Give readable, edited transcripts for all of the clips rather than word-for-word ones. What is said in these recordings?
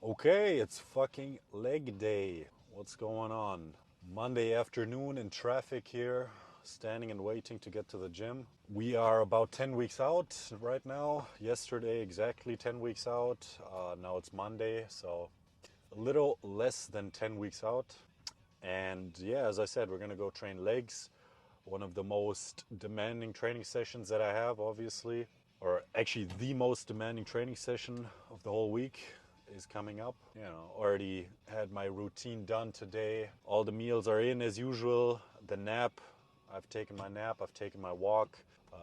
Okay, it's fucking leg day. What's going on? Monday afternoon in traffic here, standing and waiting to get to the gym. We are about 10 weeks out right now. Yesterday, exactly 10 weeks out. Now it's Monday, so a little less than 10 weeks out. And yeah, as I said, we're gonna go train legs. One of the most demanding training sessions that I have, obviously, or actually the most demanding training session of the whole week is coming up. Already had my routine done today. All the meals are in as usual. The nap, I've taken my nap, I've taken my walk.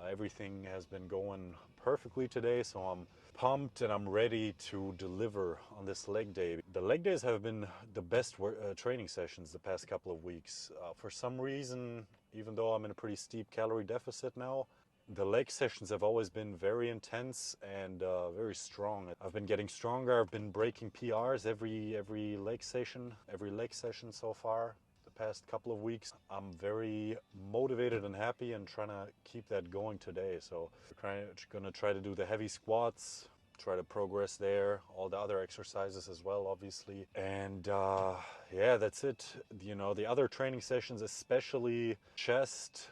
Everything has been going perfectly today, so I'm pumped and I'm ready to deliver on this leg day. The leg days have been the best training sessions the past couple of weeks. For some reason, even though I'm in a pretty steep calorie deficit now, the leg sessions have always been very intense and very strong. I've been getting stronger. I've been breaking PRs every leg session so far. The past couple of weeks, I'm very motivated and happy and trying to keep that going today. So we're gonna try to do the heavy squats, try to progress there, all the other exercises as well, obviously. And yeah, that's it. The other training sessions, especially chest,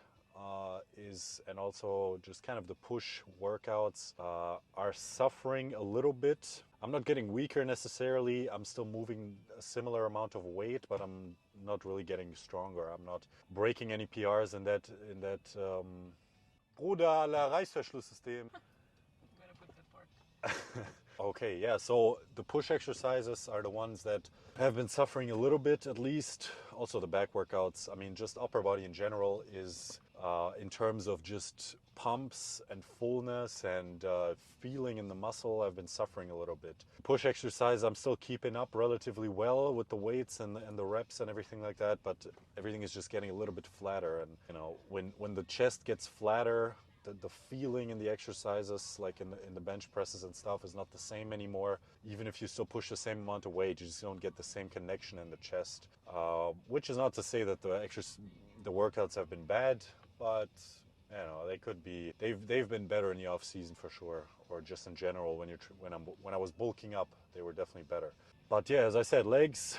and also just kind of the push workouts are suffering a little bit. I'm not getting weaker necessarily. I'm still moving a similar amount of weight, but I'm not really getting stronger. I'm not breaking any PRs in that. Bruder, la Reißverschlusssystem. Okay, yeah, so the push exercises are the ones that have been suffering a little bit, at least. Also, the back workouts, I mean, just upper body in general is, in terms of just pumps and fullness and feeling in the muscle, I've been suffering a little bit. Push exercise, I'm still keeping up relatively well with the weights and the reps and everything like that, but everything is just getting a little bit flatter. And, when the chest gets flatter, the feeling in the exercises, like in the bench presses and stuff, is not the same anymore. Even if you still push the same amount of weight, you just don't get the same connection in the chest. Which is not to say that the workouts have been bad, but they could be. They've been better in the off season for sure, or just in general when I was bulking up, they were definitely better. But yeah, as I said, legs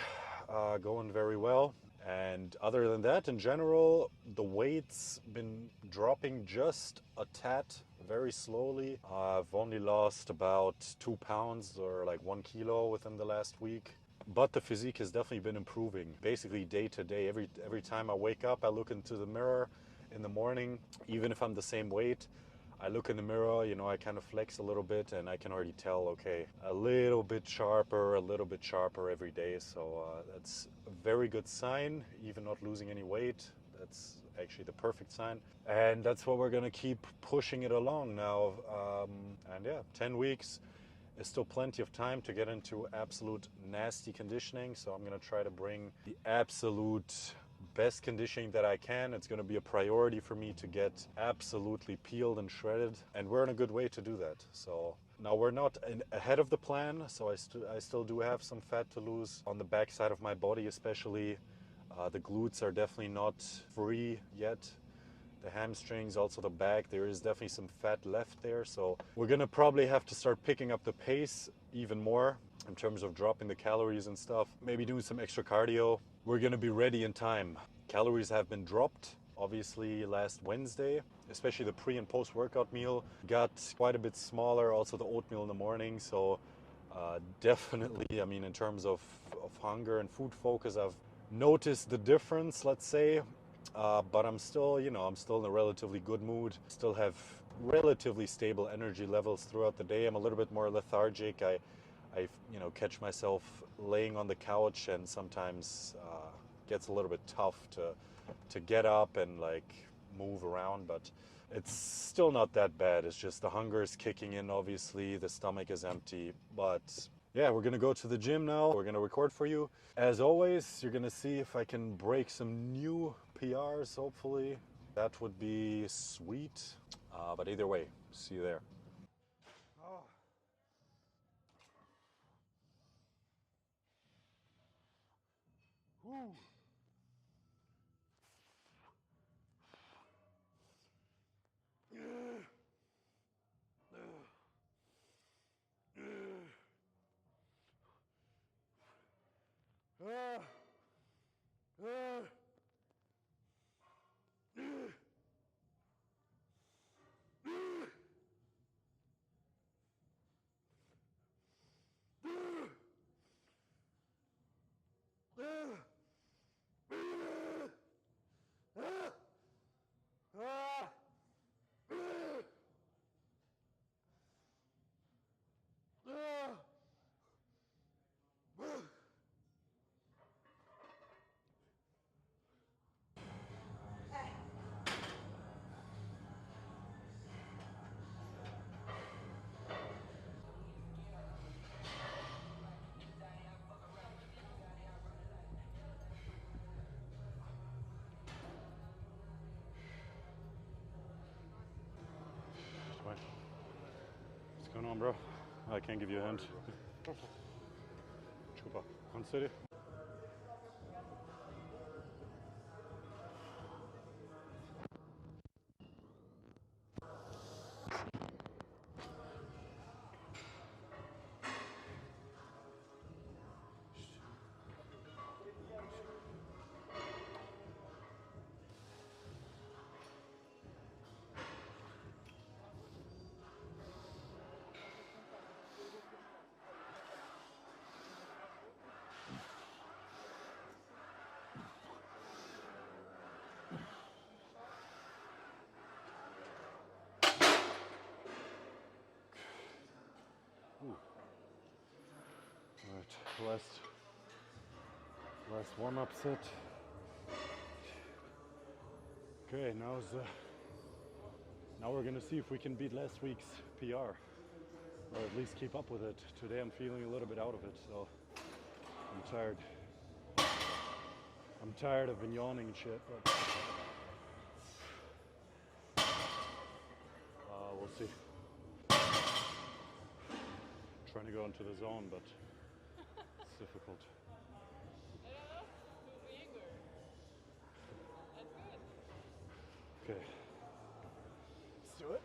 going very well. And other than that, in general, the weight's been dropping just a tad, very slowly. I've only lost about 2 pounds or like 1 kilo within the last week. But the physique has definitely been improving, basically day to day. Every time I wake up, I look into the mirror in the morning, even if I'm the same weight. I look in the mirror, I kind of flex a little bit and I can already tell, okay, a little bit sharper every day. So that's a very good sign, even not losing any weight. That's actually the perfect sign. And that's what we're going to keep pushing it along now. And yeah, 10 weeks is still plenty of time to get into absolute nasty conditioning. So I'm going to try to bring the absolute best conditioning that I can. It's going to be a priority for me to get absolutely peeled and shredded, and we're in a good way to do that. So now we're not ahead of the plan, so I still do have some fat to lose on the back side of my body, especially. The glutes are definitely not free yet. The hamstrings, also the back, there is definitely some fat left there. So we're gonna probably have to start picking up the pace even more in terms of dropping the calories and stuff. Maybe doing some extra cardio. We're gonna be ready in time. Calories have been dropped, obviously, last Wednesday. Especially the pre and post workout meal got quite a bit smaller. Also the oatmeal in the morning. So definitely, I mean, in terms of hunger and food focus, I've noticed the difference, let's say. But I'm still, I'm still in a relatively good mood. Still have relatively stable energy levels throughout the day. I'm a little bit more lethargic. I catch myself laying on the couch, and sometimes gets a little bit tough to get up and like move around. But it's still not that bad. It's just the hunger is kicking in. Obviously, the stomach is empty, but. Yeah, we're gonna go to the gym now. We're gonna record for you. As always, you're gonna see if I can break some new PRs, hopefully. That would be sweet. But either way, see you there. Oh. Whew. What's going on, bro? I can't give you a hand. Chupa. Consider. Alright, last warm-up set. Okay, now we're gonna see if we can beat last week's PR, or at least keep up with it. Today I'm feeling a little bit out of it, so I'm tired. I'm tired of been yawning and shit, but we'll see. Trying to go into the zone, but it's difficult. I don't know. Too eager. That's good. Okay, let's do it.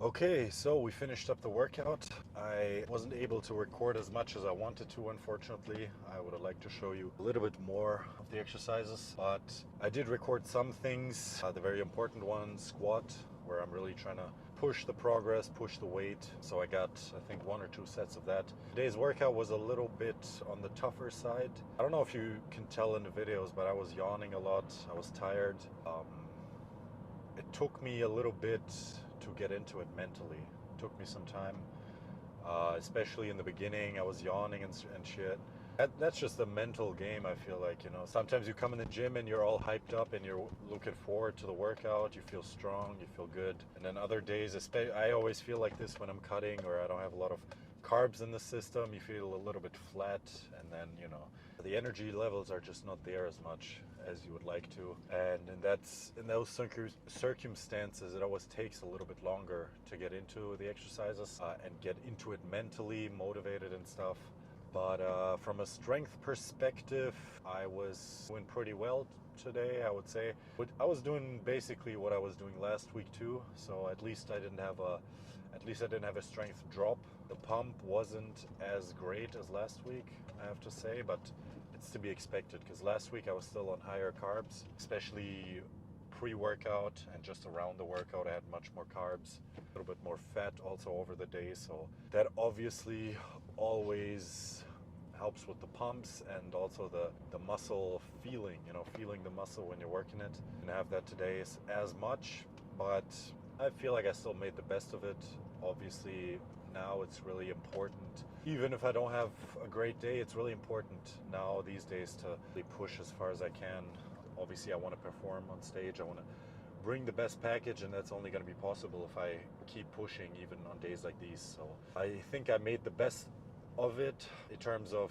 Okay, so we finished up the workout. I wasn't able to record as much as I wanted to, unfortunately. I would have liked to show you a little bit more of the exercises, but I did record some things. The very important one, squat, where I'm really trying to push the progress, push the weight. So I got, I think, 1 or 2 sets of that. Today's workout was a little bit on the tougher side. I don't know if you can tell in the videos, but I was yawning a lot. I was tired. It took me a little bit to get into it mentally. It took me some time, especially in the beginning. I was yawning and shit. That's just a mental game, I feel like, you know. Sometimes you come in the gym and you're all hyped up and you're looking forward to the workout. You feel strong, you feel good. And then other days, I always feel like this when I'm cutting or I don't have a lot of carbs in the system. You feel a little bit flat, and then, you know, the energy levels are just not there as much as you would like to. And in those circumstances, it always takes a little bit longer to get into the exercises and get into it mentally, motivated and stuff. But from a strength perspective, I was doing pretty well today, I would say. I was doing basically what I was doing last week too, so at least I didn't have a strength drop. The pump wasn't as great as last week, I have to say, but it's to be expected because last week I was still on higher carbs, especially pre-workout, and just around the workout I had much more carbs, a little bit more fat also over the day, so that obviously always helps with the pumps and also the muscle feeling, you know, feeling the muscle when you're working it. Didn't have that today as much, but I feel like I still made the best of it. Obviously now it's really important, even if I don't have a great day, it's really important now these days to really push as far as I can. Obviously I want to perform on stage, I want to bring the best package, and that's only going to be possible if I keep pushing even on days like these. So I think I made the best of it. In terms of,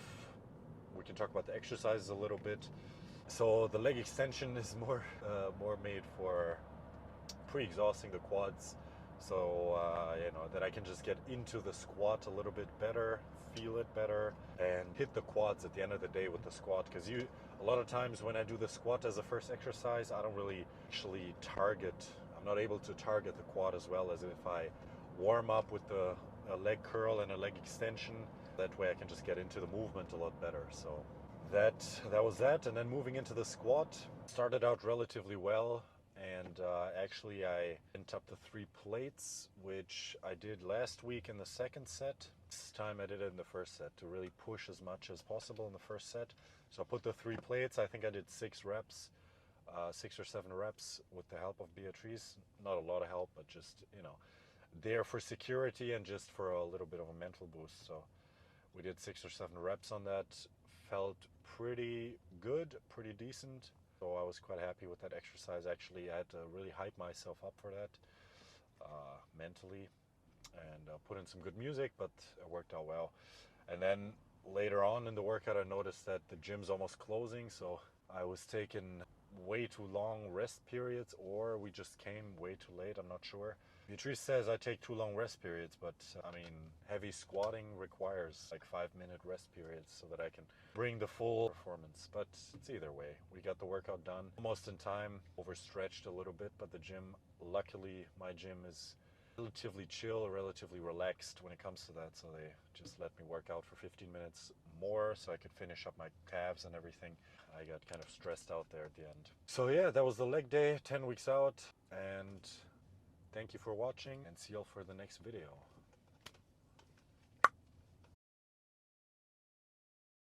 we can talk about the exercises a little bit. So the leg extension is more made for pre-exhausting the quads, so you know, that I can just get into the squat a little bit better, feel it better, and hit the quads at the end of the day with the squat. Because a lot of times when I do the squat as a first exercise, I don't really actually I'm not able to target the quad as well as if I warm up with a leg curl and a leg extension. That way I can just get into the movement a lot better. So that was that. And then moving into the squat, started out relatively well, and actually I went up to 3 plates, which I did last week in the second set. This time I did it in the first set to really push as much as possible in the first set. So I put the 3 plates. I think I did 6 reps, 6 or 7 reps with the help of Beatrice. Not a lot of help, but just, you know, there for security and just for a little bit of a mental boost. So we did 6 or 7 reps on that. Felt pretty good, pretty decent. So I was quite happy with that exercise. Actually, I had to really hype myself up for that mentally, and put in some good music, but it worked out well. And then later on in the workout, I noticed that the gym's almost closing, so I was taking way too long rest periods, or we just came way too late, I'm not sure. Beatrice says I take too long rest periods, but I mean, heavy squatting requires like 5-minute rest periods so that I can bring the full performance. But it's either way. We got the workout done almost in time, overstretched a little bit, but the gym, luckily my gym is relatively chill, relatively relaxed when it comes to that, so they just let me work out for 15 minutes more so I could finish up my calves and everything. I got kind of stressed out there at the end. So yeah, that was the leg day, 10 weeks out, and thank you for watching, and see you all for the next video.